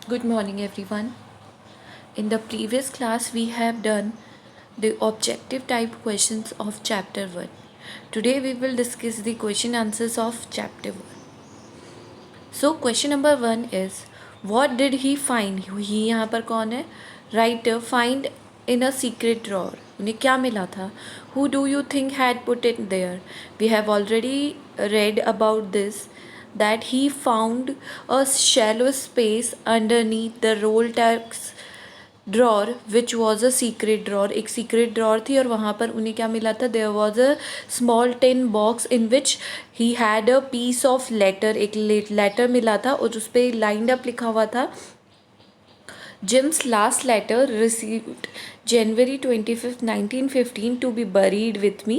Good morning, everyone. In the previous class, we have done the objective type questions of chapter 1. Today, we will discuss the question answers of chapter 1. So, question number 1 is what did he find? ही यहाँ पर कौन है? Writer find in a secret drawer. उन्हें क्या मिला था? Who do you think had put it there? We have already read about this, that he found a shallow space underneath the roll tax drawer which was a secret drawer. एक secret drawer थी और वहाँ पर उन्हें क्या मिला था? There was a small tin box in which he had a piece of letter. एक लेटर मिला था और उस पर लाइंड अप लिखा हुआ था, Jim's last letter received January 25th 1915 to be buried with me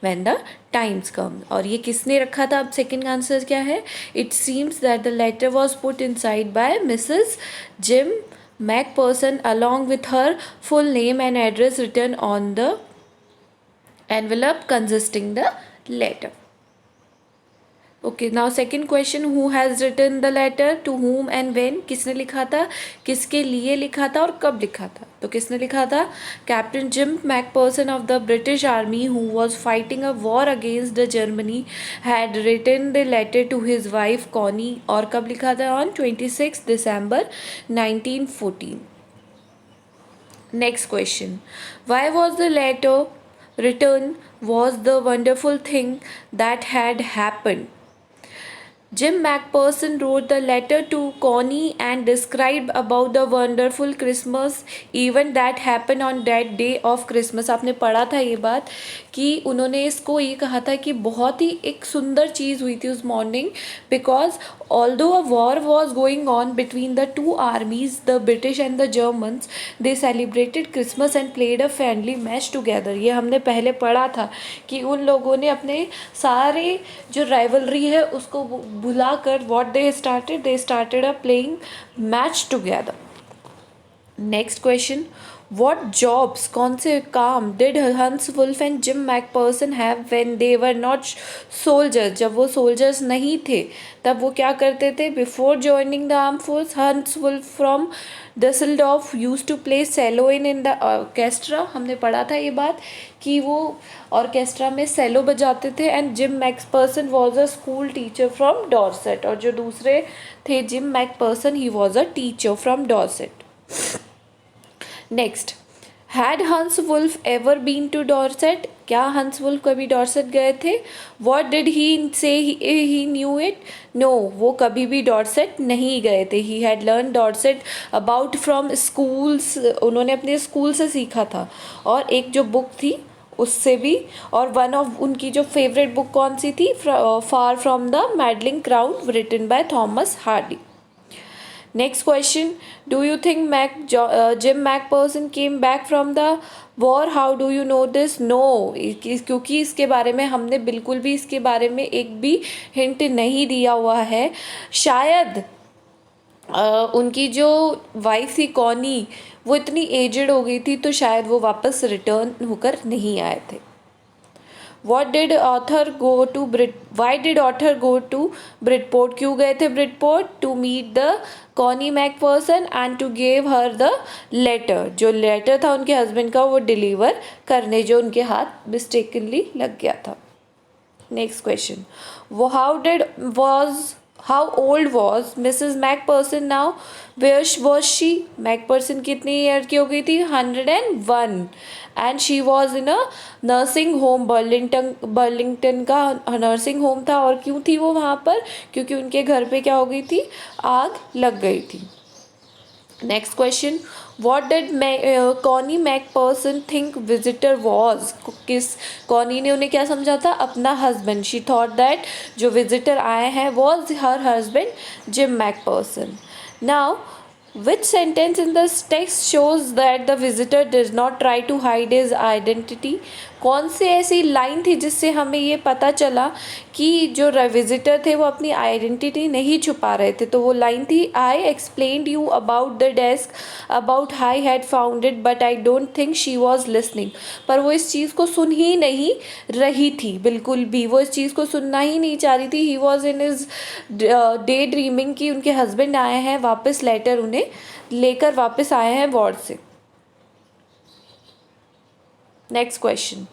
when the times come. और ये किसने रखा था? अब सेकंड आंसर क्या है? It seems that the letter was put inside by Mrs. Jim MacPherson along with her full name and address written on the envelope consisting the letter. Okay, now second question, who has written the letter, to whom and when. किसने लिखा था, किसके लिए लिखा था और कब लिखा था? तो किसने लिखा था? Captain Jim Macpherson of the British army who was fighting a war against the Germany had written the letter to his wife Connie. और कब लिखा था? On 26 December 1914. Next question. Why was the letter written? Was the wonderful thing that had happened? Jim MacPherson wrote the letter to Connie and described about the wonderful Christmas event that happened on that day of Christmas. आपने पढ़ा था ये बात कि उन्होंने इसको ये कहा था कि बहुत ही एक सुंदर चीज़ हुई थी उस morning, because although a war was going on between the two armies, the British and the Germans, they celebrated Christmas and played a friendly match together. ये हमने पहले पढ़ा था कि उन लोगों ने अपने सारे जो राइवलरी है उसको भुला कर what they started a playing match together. Next question, what jobs, कौन से काम did Hans Wolf and Jim Macpherson have when they were not soldiers. जब वो सोल्जर्स नहीं थे तब वो क्या करते थे? Before joining the arm force, Hans Wolf from Dusseldorf used to play cello in the orchestra. हमने पढ़ा था ये बात कि वो ऑर्केस्ट्रा में सेलो बजाते थे. And Jim Macpherson was a school teacher from Dorset. और जो दूसरे थे Jim Macpherson, he was a teacher from Dorset. Next, had Hans Wolf ever been to Dorset. क्या हंस वुल्फ कभी डॉर्सेट गए थे? वॉट डिड ही से ही knew it? No, वो कभी भी डॉर्सेट नहीं गए थे. He had learn Dorset about from schools. उन्होंने अपने स्कूल से सीखा था और एक जो बुक थी उससे भी. और वन ऑफ उनकी जो फेवरेट बुक कौन सी थी? Far from the madding crowd, written by Thomas Hardy. Next question, do you think Jim MacPherson came back from the war? How do you know this? No, क्योंकि इसके बारे में हमने बिल्कुल भी इसके बारे में एक भी हिंट नहीं दिया हुआ है. शायद उनकी जो वाइफ थी कॉनी, वो इतनी एजड हो गई थी तो शायद वो वापस रिटर्न होकर नहीं आए थे. What did author go to Why did author go to Bridport? क्यों गए थे Bridport? To meet the Connie MacPherson and to give her the letter. जो लेटर था उनके हस्बैंड का वो डिलीवर करने, जो उनके हाथ मिस्टेकनली लग गया था. Next question, how old was Mrs. MacPherson now? Where was she? MacPherson कितनी ईयर की हो गई थी? 101. And she was in a nursing home. Burlington का नर्सिंग होम था. और क्यों थी वो वहाँ पर? क्योंकि उनके घर पे क्या हो गई थी? आग लग गई थी. Next question, what did Connie Macpherson think visitor was? किस कॉनी ने उन्हें क्या समझा था? अपना हस्बैंड. शी थॉट दैट जो विजिटर आए हैं was her husband Jim Macpherson. Now which sentence in the text shows that the visitor does not try to hide his identity? कौन सी ऐसी लाइन थी जिससे हमें ये पता चला कि जो विजिटर थे वो अपनी आइडेंटिटी नहीं छुपा रहे थे? तो वो लाइन थी, I explained you about the desk about how he had found it but I don't think she was listening. पर वो इस चीज़ को सुन ही नहीं रही थी, बिल्कुल भी वो इस चीज़ को सुनना ही नहीं चाह रही थी। He was in is day dreaming कि उनके हस्बैंड आए हैं वापस, लेटर उन्हें लेकर वापस आए हैं वार्ड से। Next question.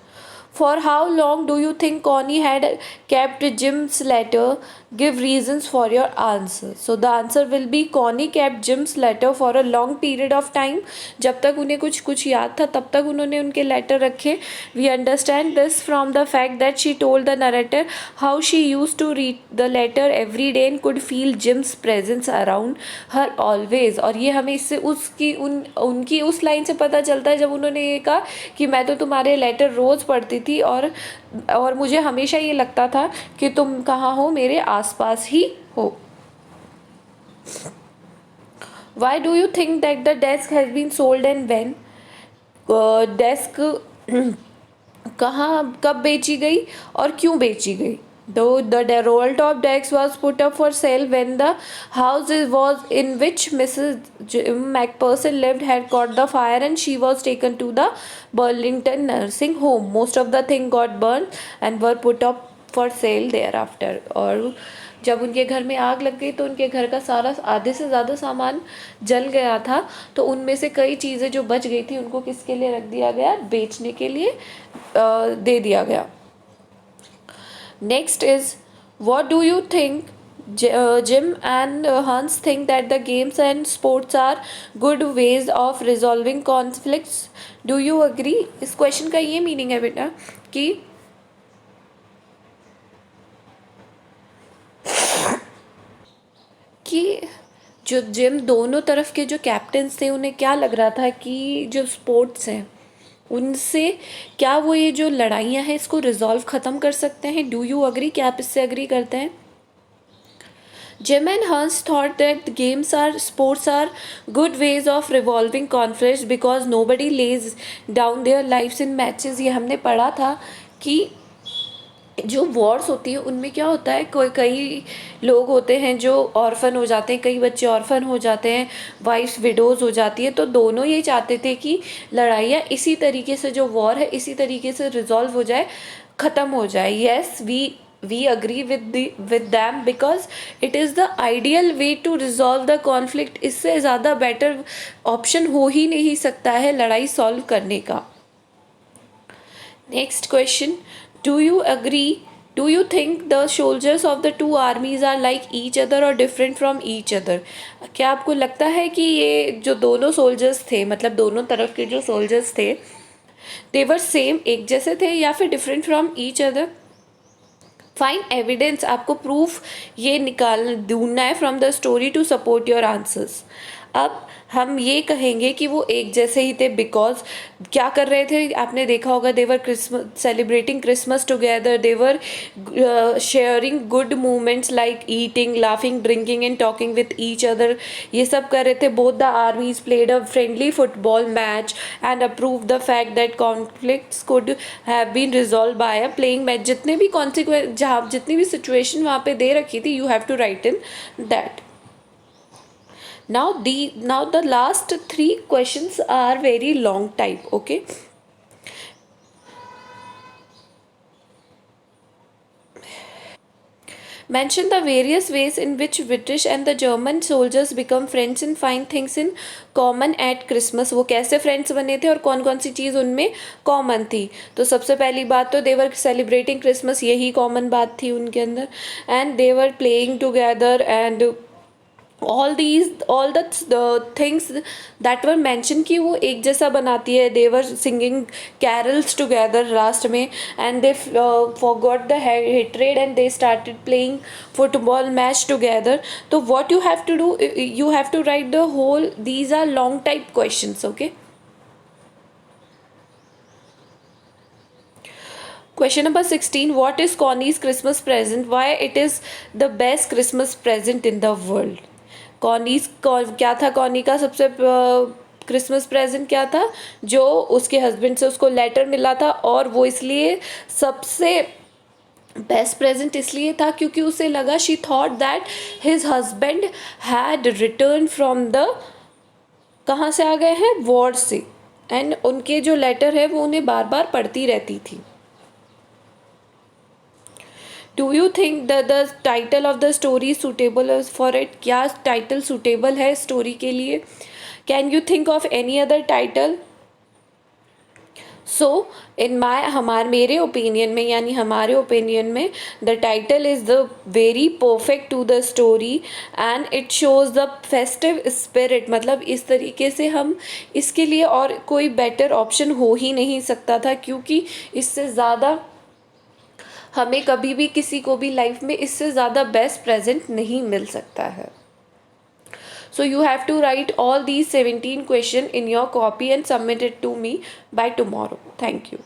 For how long do you think Connie had kept Jim's letter? Give reasons for your answer. So the answer will be Connie kept Jim's letter for a long period of time. जब तक उन्हें कुछ कुछ याद था तब तक उन्होंने उनके लेटर रखे. We understand this from the fact that she told the narrator how she used to read the letter every day and could feel Jim's presence around her always. और ये हमें इससे उनकी उस लाइन से पता चलता है जब उन्होंने ये कहा कि मैं तो तुम्हारे लेटर रोज़ पढ़ती थी और मुझे हमेशा ये लगता था कि तुम कहाँ हो, मेरे आसपास ही हो. Why do you think that the desk has been sold and when? Desk कहाँ कब बेची गई और क्यों बेची गई? Though the roll top desk was put up for sale when the house was in which Mrs. Macpherson lived had caught the fire and she was taken to the Burlington nursing home. Most of the things got burned and were put up for sale thereafter. और जब उनके घर में आग लग गई तो उनके घर का सारा आधे से ज़्यादा सामान जल गया था, तो उनमें से कई चीज़ें जो बच गई थी उनको किसके लिए रख दिया गया? बेचने के लिए दे दिया गया. Next is, what do you think? Jim and Hans think that the games and sports are good ways of resolving conflicts. Do you agree? इस क्वेश्चन का ये मीनिंग है बेटा कि जो जिम दोनों तरफ के जो कैप्टन्स थे उन्हें क्या लग रहा था कि जो स्पोर्ट्स हैं उनसे क्या वो ये जो लड़ाइयाँ हैं इसको रिजॉल्व ख़त्म कर सकते हैं? Do you agree? क्या आप इससे अग्री करते हैं? Jim and Hans thought that games or sports are good ways of resolving conflicts because nobody lays down their lives in matches. ये हमने पढ़ा था कि जो वॉर्स होती है उनमें क्या होता है, कई लोग होते हैं जो ऑर्फन हो जाते हैं, कई बच्चे ऑर्फन हो जाते हैं, वाइफ विडोज़ हो जाती है. तो दोनों ये चाहते थे कि लड़ाइयाँ इसी तरीके से, जो वॉर है इसी तरीके से रिजॉल्व हो जाए, ख़त्म हो जाए. Yes, we agree with them because it is the ideal way to resolve the conflict. इससे ज़्यादा बेटर ऑप्शन हो ही नहीं सकता है लड़ाई सॉल्व करने का. Next question. Do you agree? Do you think the soldiers of the two armies are like each other or different from each other? क्या आपको लगता है कि ये जो दोनों सोल्जर्स थे, मतलब दोनों तरफ के जो सोल्जर्स थे, they were same, एक जैसे थे, या फिर different from each other? Find evidence. आपको प्रूफ ये ढूंढना है from the story to support your answers. अब हम ये कहेंगे कि वो एक जैसे ही थे बिकॉज क्या कर रहे थे आपने देखा होगा, they were Christmas celebrating Christmas together, they were sharing good moments like eating, laughing, drinking and talking with each other. ये सब कर रहे थे. Both the armies played a friendly football match and approve the fact that conflicts could have been resolve by a playing match. जितने भी consequence, जहाँ जितनी भी सिचुएशन वहाँ पे दे रखी थी, you have to write in that. Now the last 3 questions are very long type. Okay, mention the various ways in which British and the German soldiers become friends and find things in common at Christmas. वो कैसे friends बने थे और कौन कौन सी चीज़ उनमें common थी? तो सबसे पहली बात तो देवर सेलिब्रेटिंग क्रिसमस, यही कॉमन बात थी उनके अंदर. And they were playing together and all the things that were mentioned कि वो एक जैसा बनाती है. they were singing carols together last में and they forgot the hatred and they started playing football match together. तो what you have to do, you have to write the whole, these are long type questions. Okay, question number 16. What is Connie's Christmas present? Why it is the best Christmas present in the world? क्या था Connie का सबसे Christmas present क्या था, जो उसके husband से उसको लेटर मिला था, और वो इसलिए सबसे बेस्ट प्रेजेंट इसलिए था क्योंकि उसे लगा, she thought that his husband had return from the, कहाँ से आ गए हैं, वॉर से, एंड उनके जो लेटर है वो उन्हें बार बार पढ़ती रहती थी. Do you think the title of the story suitable for it? क्या टाइटल सुटेबल है स्टोरी के लिए? Can you think of any other title? So in मेरे ओपिनियन में, यानी हमारे ओपिनियन में, the title is the very perfect to the story and it shows the festive spirit. मतलब इस तरीके से हम इसके लिए और कोई बेटर ऑप्शन हो ही नहीं सकता था, क्योंकि इससे ज़्यादा हमें कभी भी किसी को भी लाइफ में इससे ज़्यादा बेस्ट प्रेजेंट नहीं मिल सकता है. So you have to write all these 17 questions in your copy and submit it to me by tomorrow. Thank you.